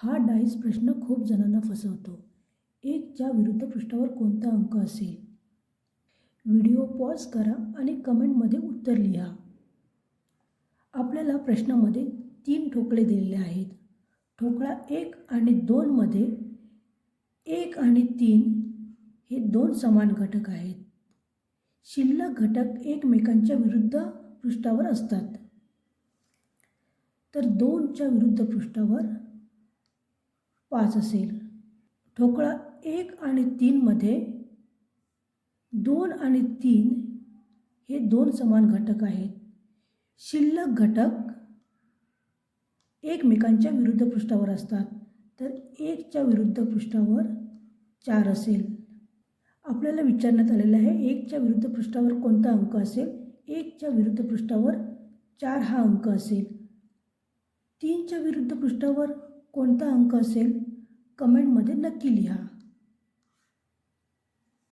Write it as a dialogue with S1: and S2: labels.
S1: हा डाईस प्रश्न खूप जणांना फसवतो. 1च्या विरुद्ध पृष्ठावर कोणता अंक असेल? व्हिडिओ पॉज करा आणि कमेंटमध्ये उत्तर लिहा. आपल्याला प्रश्नामध्ये 3 ठोकळे दिलेले आहेत. ठोकळा 1 आणि 2 मध्ये 1 आणि 3 हे 2 समान घटक आहेत. शिल्लक घटक एकमेकांच्या विरुद्ध पृष्ठावर असतात. तर 2च्या विरुद्ध पृष्ठावर 5 असेल. ठोकळा 1 आणि 3 मध्ये 2 आणि 3 हे 2 समान घटक आहेत. शिल्लक घटक एकमेकांच्या विरुद्ध पृष्ठावर असतात. तर 1च्या विरुद्ध पृष्ठावर 4 असेल. आपल्याला विचारण्यात आलेलं आहे 1च्या विरुद्ध पृष्ठावर कोणता अंक असेल? 1च्या विरुद्ध पृष्ठावर 4 हा अंक असेल. 3च्या विरुद्ध पृष्ठावर कोणता अंक असेल? कमेंटमध्ये नक्की लिहा.